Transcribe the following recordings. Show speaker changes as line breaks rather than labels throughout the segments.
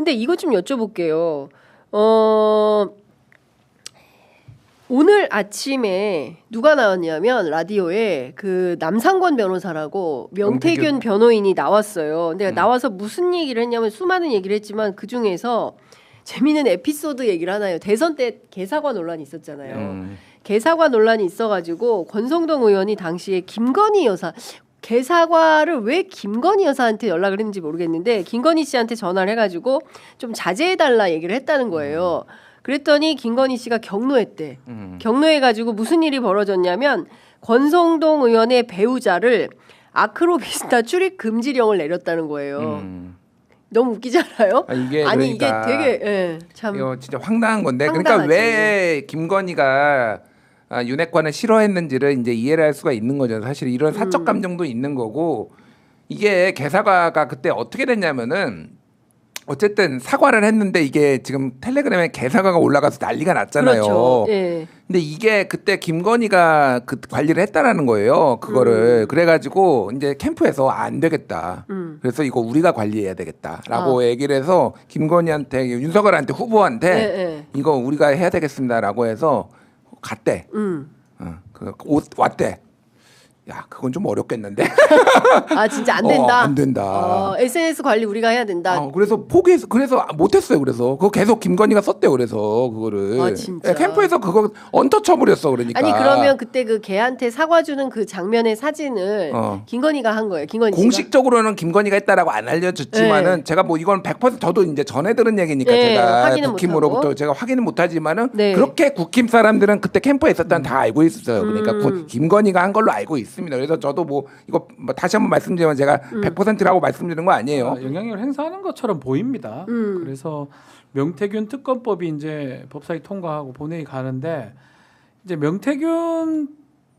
근데 이거 좀 여쭤볼게요. 오늘 아침에 누가 나왔냐면 라디오에 그 남상권 변호사라고 명태균 변호인이 나왔어요. 근데 나와서 무슨 얘기를 했냐면 수많은 얘기를 했지만 그 중에서 재미있는 에피소드 얘기를 하나요. 대선 때 개사과 논란이 있었잖아요. 개사과 논란이 있어가지고 권성동 의원이 당시에 김건희 여사 개사과를 왜 김건희 여사한테 연락을 했는지 모르겠는데 김건희 씨한테 전화를 해가지고 좀 자제해달라 얘기를 했다는 거예요. 그랬더니 김건희 씨가 경로했대. 경로해가지고 무슨 일이 벌어졌냐면 권성동 의원의 배우자를 아크로비스타 출입 금지령을 내렸다는 거예요. 너무 웃기지 않아요?
이게
되게 참
이거 진짜 황당한 건데 그러니까 왜 김건희가 윤핵관을 싫어했는지를 이제 이해를 할 수가 있는 거죠. 사실 이런 사적 감정도 있는 거고 이게 개사과가 그때 어떻게 됐냐면은 어쨌든 사과를 했는데 이게 지금 텔레그램에 개사과가 올라가서 난리가 났잖아요.
그렇죠. 예.
근데 이게 그때 김건희가 그 관리를 했다라는 거예요. 그거를 그래가지고 이제 캠프에서 안 되겠다. 그래서 이거 우리가 관리해야 되겠다라고 얘기를 해서 김건희한테 윤석열한테 후보한테 이거 우리가 해야 되겠습니다라고 해서 갔대. 왔대. 야, 그건 좀 어렵겠는데.
아, 진짜 안 된다.
안 된다.
SNS 관리 우리가 해야 된다.
그래서 포기해서 그래서 못했어요. 그래서 그거 계속 김건희가 썼대요. 그래서 그거를.
아, 진짜.
캠프에서 그거 언터처블이었어. 그러니까.
아니 그러면 그때 그 걔한테 사과 주는 그 장면의 사진을 김건희가 한 거예요. 김건희 씨가.
공식적으로는 김건희가 했다라고 안 알려졌지만은 제가 뭐 이건 100% 저도 이제 전해 들은 얘기니까 제가 국힘으로부터 제가 확인은 못하지만은 그렇게 국힘 사람들은 그때 캠프에 있었다는 다 알고 있었어요. 그러니까 김건희가 한 걸로 알고 있습니다. 그래서 저도 뭐 이거 다시 한번 말씀드리면 제가 100%라고 말씀드리는 거 아니에요.
영향력을 행사하는 것처럼 보입니다. 그래서 명태균 특검법이 이제 법사위 통과하고 본회의 가는데 이제 명태균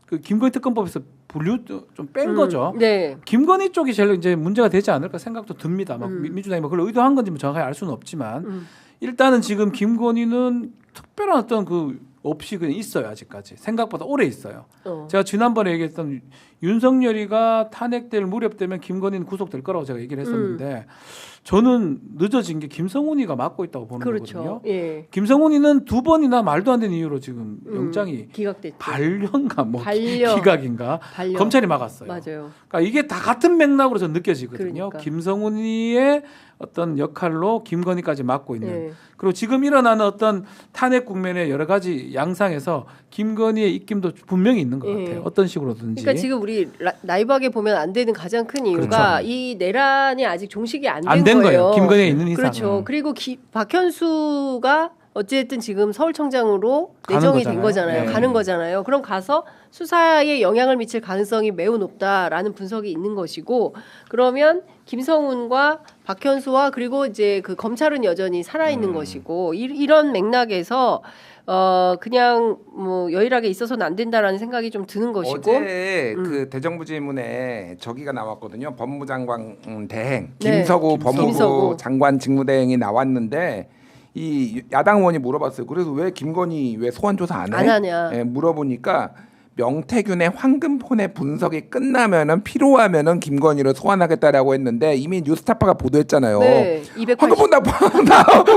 그 김건희 특검법에서 분류 좀 뺀 거죠.
네.
김건희 쪽이 제일 이제 문제가 되지 않을까 생각도 듭니다. 막 민주당이 뭐 그걸 의도한 건지 뭐 정확하게 알 수는 없지만 일단은 지금 김건희는 특별한 어떤 그 없이 그냥 있어요. 아직까지 생각보다 오래 있어요. 제가 지난번에 얘기했던 윤석열이가 탄핵될 무렵되면 김건희는 구속될 거라고 제가 얘기를 했었는데 저는 늦어진 게 김성훈이가 맡고 있다고 보는 거거든요.
예.
김성훈이는 2번이나 말도 안 되는 이유로 지금 영장이
기각됐죠.
반려인가 뭐 기각인가 검찰이 막았어요.
맞아요.
그러니까 이게 다 같은 맥락으로 저는 느껴지거든요.
그러니까.
김성훈이의 어떤 역할로 김건희까지 맡고 있는 그리고 지금 일어나는 어떤 탄핵 국면의 여러 가지 양상에서 김건희의 입김도 분명히 있는 것 같아요. 어떤 식으로든지.
그러니까 지금 우리 라이브하게 보면 안 되는 가장 큰 이유가 이 내란이 아직 종식이 안 된 거예요.
김건희에 있는 이상.
그렇죠. 그리고 박현수가 어쨌든 지금 서울청장으로 내정이 된 거잖아요. 가는 거잖아요. 그럼 가서 수사에 영향을 미칠 가능성이 매우 높다라는 분석이 있는 것이고 그러면 김성훈과 박현수와 그리고 이제 그 검찰은 여전히 살아 있는 것이고 이런 맥락에서 그냥 뭐 여일하게 있어서는 안 된다라는 생각이 좀 드는 것이고
어제 그 대정부질문에 저기가 나왔거든요. 법무장관 대행 김서구 법무부 장관 직무대행이 나왔는데 이 야당 의원이 물어봤어요. 그래서 왜 김건희 왜 소환 조사 안
하냐?
물어보니까 명태균의 황금폰의 분석이 끝나면은 필요하면은 김건희를 소환하겠다라고 했는데 이미 뉴스타파가 보도했잖아요.
네,
황금폰 나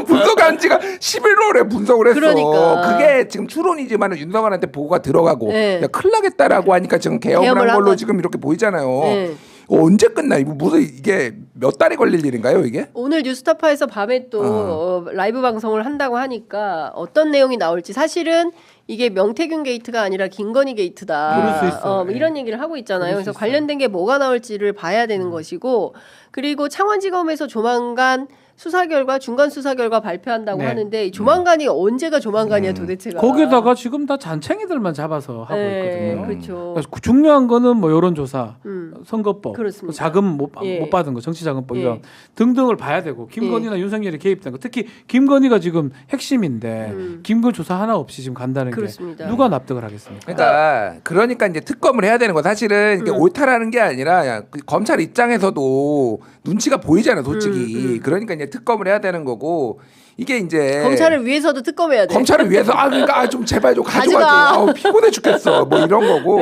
분석한 지가 11월에 분석을 했어.
그러니까.
그게 지금 추론이지만 윤석열한테 보고가 들어가고 큰일 나겠다라고 하니까 지금 개혁을 한 걸로 지금 이렇게 보이잖아요. 언제 끝나? 이거 무슨 이게 몇 달이 걸릴 일인가요, 이게?
오늘 뉴스타파에서 밤에 또 라이브 방송을 한다고 하니까 어떤 내용이 나올지 사실은 이게 명태균 게이트가 아니라 김건희 게이트다.
그럴 수 있어요.
이런 얘기를 하고 있잖아요. 그래서 관련된 게 뭐가 나올지를 봐야 되는 것이고 그리고 창원지검에서 조만간 수사 결과 중간 수사 결과 발표한다고 하는데 이 조만간이 언제가 조만간이야 도대체가.
거기에다가 지금 다 잔챙이들만 잡아서 하고 있거든요.
그렇죠.
그러니까 중요한 거는 뭐 여론조사, 선거법,
그렇습니다.
자금 못 받은 거, 정치자금법 이런 등등을 봐야 되고 김건희나 윤석열이 개입된 거, 특히 김건희가 지금 핵심인데 김건 조사 하나 없이 지금 간다는
그렇습니다.
게 누가 납득을 하겠습니까?
그러니까 이제 특검을 해야 되는 거 사실은 이게 옳다라는 게 아니라 검찰 입장에서도 눈치가 보이잖아요, 솔직히. 그러니까 이제 특검을 해야 되는 거고 이게 이제
검찰을 위해서도 특검해야 돼.
검찰을 위해서 그러니까 좀 제발 좀 가져가줘. 피곤해 죽겠어. 뭐 이런 거고.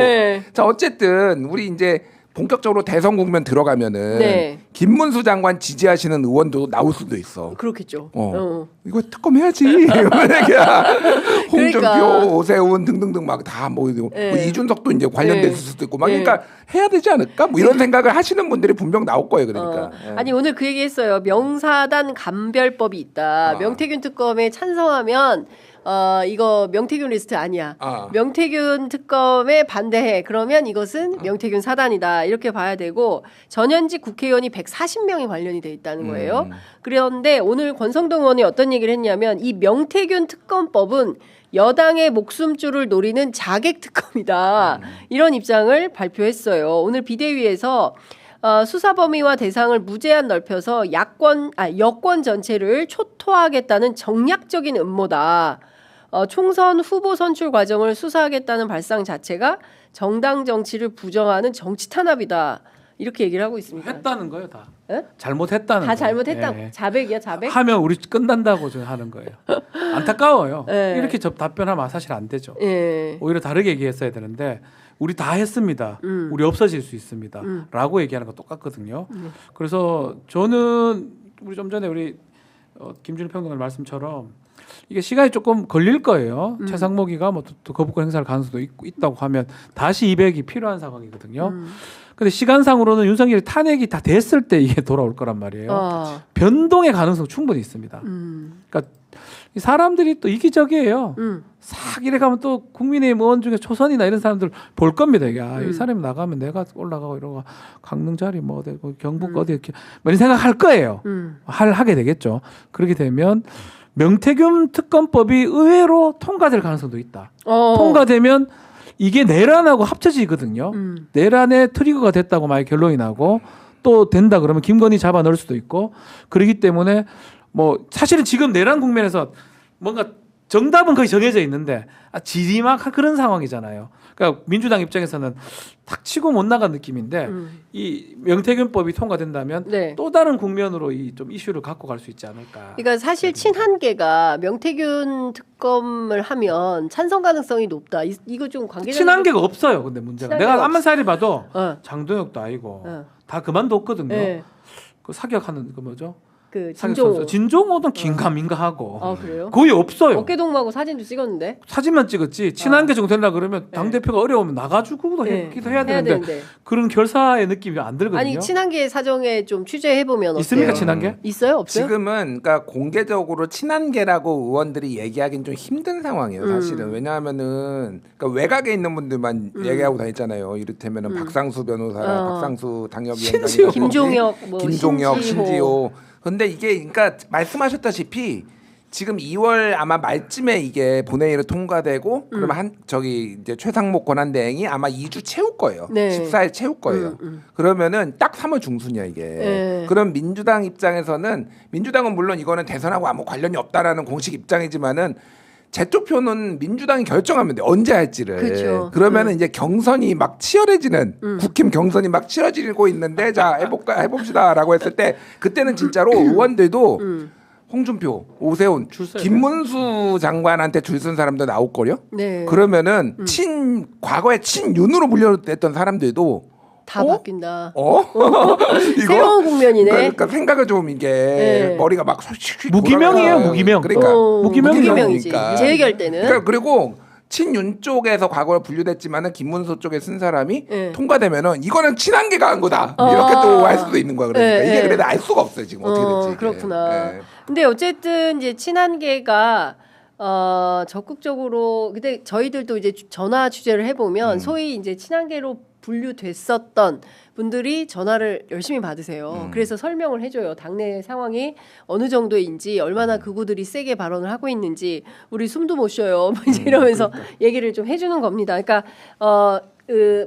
자 어쨌든 우리 이제 본격적으로 대선 국면 들어가면은 김문수 장관 지지하시는 의원도 나올 수도 있어.
그렇겠죠.
이거 특검해야지. 홍준표,
그러니까.
오세훈 등등등 막 다 뭐 이준석도 이제 관련됐을 수도 있고 막 그러니까 해야 되지 않을까? 뭐 이런 생각을 하시는 분들이 분명 나올 거예요. 그러니까.
아니 오늘 그 얘기했어요. 명사단 감별법이 있다. 명태균 특검에 찬성하면 이거 명태균 리스트 아니야. 명태균 특검에 반대해. 그러면 이것은 명태균 사단이다. 이렇게 봐야 되고 전현직 국회의원이 140명이 관련이 돼 있다는 거예요. 그런데 오늘 권성동 의원이 어떤 얘기를 했냐면 이 명태균 특검법은 여당의 목숨줄을 노리는 자객 특검이다. 이런 입장을 발표했어요. 오늘 비대위에서 수사 범위와 대상을 무제한 넓혀서 여권 전체를 초토화하겠다는 정략적인 음모다. 총선 후보 선출 과정을 수사하겠다는 발상 자체가 정당 정치를 부정하는 정치 탄압이다. 이렇게 얘기를 하고 있습니다.
했다는 거예요, 다.
에?
잘못했다는
다
거예요.
잘못했다.
예.
자백이야, 자백?
하면 우리 끝난다고 저는 하는 거예요. 안타까워요.
예.
이렇게 답변하면 사실 안 되죠.
예.
오히려 다르게 얘기했어야 되는데 우리 다 했습니다. 우리 없어질 수 있습니다. 라고 얘기하는 거 똑같거든요. 그래서 저는 우리 좀 전에 우리 김준일 평론가 말씀처럼 이게 시간이 조금 걸릴 거예요. 최상목이가 뭐 또 거부권 행사할 가능성도 있다고 하면 다시 200이 필요한 상황이거든요. 근데 시간상으로는 윤석열이 탄핵이 다 됐을 때 이게 돌아올 거란 말이에요. 변동의 가능성 충분히 있습니다. 그러니까 이 사람들이 또 이기적이에요. 싹 이래 가면 또 국민의힘 의원 중에 초선이나 이런 사람들 볼 겁니다. 야, 이 사람이 나가면 내가 올라가고 이러고 강릉 자리 뭐 어디 경북 어디 이렇게 많이 생각할 거예요. 하게 되겠죠. 그렇게 되면 명태균 특검법이 의외로 통과될 가능성도 있다. 통과되면 이게 내란하고 합쳐지거든요. 내란의 트리거가 됐다고 만약 결론이 나고 또 된다 그러면 김건희 잡아 넣을 수도 있고 그렇기 때문에 뭐 사실은 지금 내란 국면에서 뭔가 정답은 거의 정해져 있는데 지리막 그런 상황이잖아요. 그러니까 민주당 입장에서는 탁 치고 못 나간 느낌인데 이 명태균법이 통과된다면
네.
또 다른 국면으로 이 좀 이슈를 갖고 갈 수 있지 않을까.
그러니까 사실 친한계가 명태균 특검을 하면 찬성 가능성이 높다. 이거 좀 관계자
친한계가 없어요. 근데 문제가 내가 안만사리 봐도 장동혁도 아니고 다 그만뒀거든요.
네.
그 사격하는 그 뭐죠?
그
진종호. 진종호도 긴가민가하고
그래요?
거의 없어요.
어깨동무하고 사진도 찍었는데
사진만 찍었지 친한계 정도 되려고 그러면 당대표가 어려우면 나가주고도 해야 되는데 그런 결사의 느낌이 안 들거든요.
아니 친한계 사정에 좀 취재해보면 어때요?
있습니까 친한계?
있어요? 없어요?
지금은 그러니까 공개적으로 친한계라고 의원들이 얘기하기는 좀 힘든 상황이에요. 사실은 왜냐하면은 그러니까 외곽에 있는 분들만 얘기하고 다녔잖아요. 이를테면은 박상수 변호사랑 박상수 당협위원장,
김종혁,
신지호. 근데 이게 그러니까 말씀하셨다시피 지금 2월 아마 말쯤에 이게 본회의로 통과되고 그러면 이제 최상목 권한대행이 아마 2주 채울 거예요.
네.
14일 채울 거예요. 그러면은 딱 3월 중순이야 이게.
네.
그럼 민주당 입장에서는 민주당은 물론 이거는 대선하고 아무 관련이 없다라는 공식 입장이지만은 제초표는 민주당이 결정하면 돼. 언제 할지를.
그렇죠.
그러면은 이제 경선이 막 치열해지는 국힘 경선이 막 치열해지고 있는데 자 해봅시다라고 했을 때 그때는 진짜로 의원들도 홍준표, 오세훈, 김문수 장관한테 줄 쓴 사람도 나올 거요.
네.
그러면은 과거에 친윤으로 분류됐던 사람들도
다 바뀐다.
이거
새로운 국면이네.
그러니까 생각을 좀 이게 머리가 막
무기명이에요, 무기명.
그러니까
무기명이지. 제 얘기할 때는.
그러니까 그리고 친윤 쪽에서 과거에 분류됐지만은 김문수 쪽에 쓴 사람이 통과되면은 이거는 친한계가 한 거다 이렇게 또 할 수도 있는 거야. 그러니까 이게 그래도 알 수가 없어요 지금 어떻게 될지. 이게.
그렇구나. 근데 어쨌든 이제 친한계가 적극적으로 근데 저희들도 이제 전화 취재를 해보면 소위 이제 친한계로 분류됐었던 분들이 전화를 열심히 받으세요. 그래서 설명을 해줘요. 당내 상황이 어느 정도인지 얼마나 극우들이 세게 발언을 하고 있는지 우리 숨도 못 쉬어요. 이제 이러면서 얘기를 좀 해주는 겁니다. 그러니까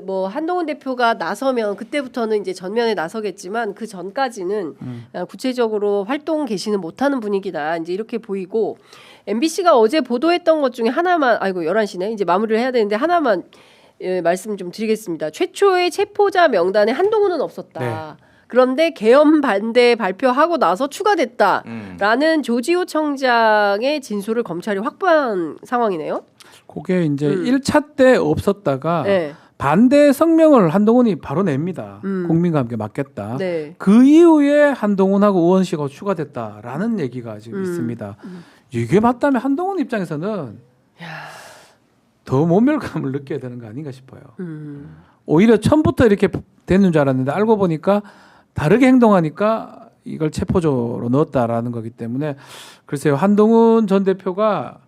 뭐 한동훈 대표가 나서면 그때부터는 이제 전면에 나서겠지만 그 전까지는 구체적으로 활동 개시는 못하는 분위기다. 이제 이렇게 보이고 MBC가 어제 보도했던 것 중에 하나만 11시네. 이제 마무리를 해야 되는데 하나만 말씀 좀 드리겠습니다. 최초의 체포자 명단에 한동훈은 없었다.
네.
그런데 계엄 반대 발표하고 나서 추가됐다라는 조지호 청장의 진술을 검찰이 확보한 상황이네요.
그게 이제 1차 때 없었다가 반대 성명을 한동훈이 바로 냅니다. 국민과 함께 맞겠다.
네.
그 이후에 한동훈하고 우원식하고 추가됐다라는 얘기가 지금 있습니다. 이게 맞다면 한동훈 입장에서는 더 모멸감을 느껴야 되는 거 아닌가 싶어요. 오히려 처음부터 이렇게 되는 줄 알았는데 알고 보니까 다르게 행동하니까 이걸 체포조로 넣었다라는 거기 때문에 글쎄요. 한동훈 전 대표가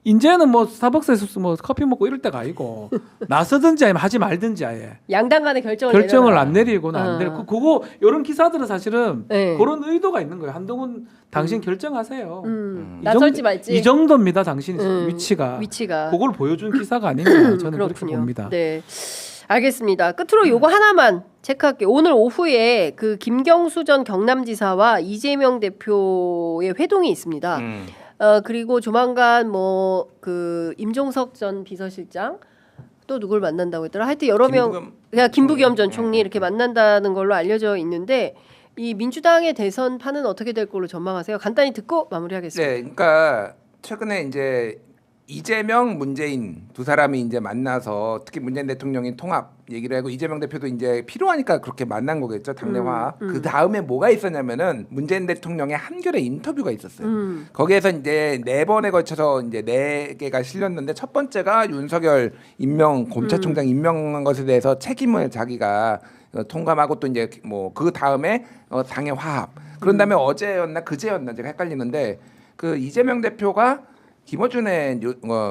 이제는 뭐 스타벅스에서 뭐 커피 먹고 이럴 때가 아니고 나서든지 아니면 하지 말든지 아예
양당 간의 결정을
내려라. 안
내려라.
내리고는 안 내려. 그거 이런 기사들은 사실은
네.
그런 의도가 있는 거예요. 한동훈 당신 결정하세요.
나설지 말지.
이 정도입니다. 당신 위치가. 그걸 보여준 기사가 아닌가 저는 그렇게 봅니다.
네. 알겠습니다. 끝으로 요거 하나만 체크할게요. 오늘 오후에 그 김경수 전 경남지사와 이재명 대표의 회동이 있습니다. 그리고 조만간 뭐 그 임종석 전 비서실장 또 누굴 만난다고 했더라. 하여튼 여러 명, 그냥 김부겸 전 총리 이렇게 만난다는 걸로 알려져 있는데 이 민주당의 대선판은 어떻게 될 걸로 전망하세요? 간단히 듣고 마무리하겠습니다.
네, 그러니까 최근에 이제 이재명, 문재인 두 사람이 이제 만나서 특히 문재인 대통령이 통합 얘기를 하고 이재명 대표도 이제 필요하니까 그렇게 만난 거겠죠, 당내 화합. 그 다음에 뭐가 있었냐면은 문재인 대통령의 한겨레 인터뷰가 있었어요. 거기에서 이제 4번에 걸쳐서 이제 4개가 실렸는데 첫 번째가 윤석열 검찰총장 임명한 것에 대해서 책임을 자기가 통감하고 또 이제 뭐 그 다음에 당의 화합. 그런 다음에 어제였나 그제였나 제가 헷갈리는데 그 이재명 대표가 김어준의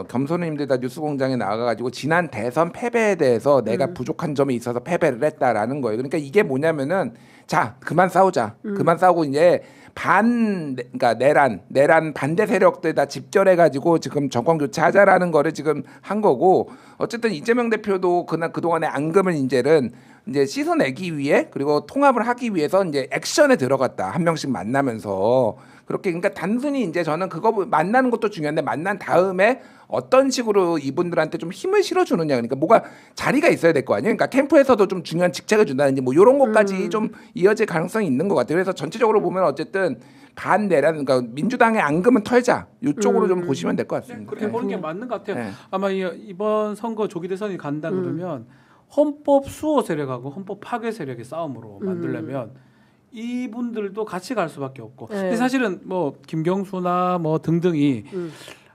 겸손은 힘들다 뉴스공장에 나가가지고 지난 대선 패배에 대해서 내가 부족한 점이 있어서 패배를 했다라는 거예요. 그러니까 이게 뭐냐면은 자 그만 싸우자, 그만 싸우고 이제 그러니까 내란 반대 세력들다 집결해가지고 지금 정권 교체하자라는 거를 지금 한 거고 어쨌든 이재명 대표도 그동안의 앙금을 이제 씻어내기 위해 그리고 통합을 하기 위해서 이제 액션에 들어갔다 한 명씩 만나면서 그렇게 그러니까 단순히 이제 저는 그거 만나는 것도 중요한데 만난 다음에 어떤 식으로 이분들한테 좀 힘을 실어주느냐 그러니까 뭐가 자리가 있어야 될 거 아니에요. 그러니까 캠프에서도 좀 중요한 직책을 준다든지 뭐 이런 것까지 좀 이어질 가능성이 있는 것 같아요. 그래서 전체적으로 보면 어쨌든 반대라는 그러니까 민주당의 앙금은 털자 이쪽으로 좀 보시면 될 것 같습니다.
그렇게 보는 게 맞는 것 같아요.
네.
아마 이번 선거 조기 대선이 간다 그러면 헌법 수호 세력하고 헌법 파괴 세력의 싸움으로 만들려면 이분들도 같이 갈 수밖에 없고. 근데 사실은 뭐 김경수나 뭐 등등이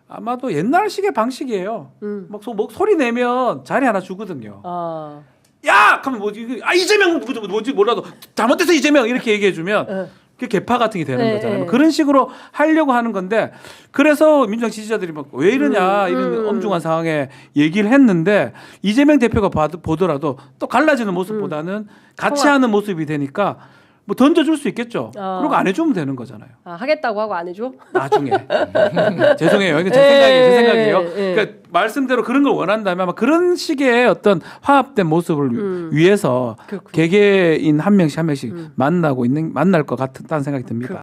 아마도 옛날식의 방식이에요. 막 소리 내면 자리 하나 주거든요. 야, 그러면 뭐지? 이재명 뭐지 몰라도 잘못해서 이재명 이렇게 얘기해주면 그 개파 같은 게 되는 거잖아요. 그런 식으로 하려고 하는 건데 그래서 민주당 지지자들이 막 왜 이러냐 이런 엄중한 상황에 얘기를 했는데 이재명 대표가 보더라도 또 갈라지는 모습보다는 같이 하는 모습이 되니까 뭐 던져줄 수 있겠죠. 그리고 안 해주면 되는 거잖아요.
하겠다고 하고 안 해줘?
나중에. 죄송해요. 이거 제 생각이에요. 그러니까 말씀대로 그런 걸 원한다면 아마 그런 식의 어떤 화합된 모습을 위해서 개개인 한 명씩 만날 것 같다는 생각이 듭니다.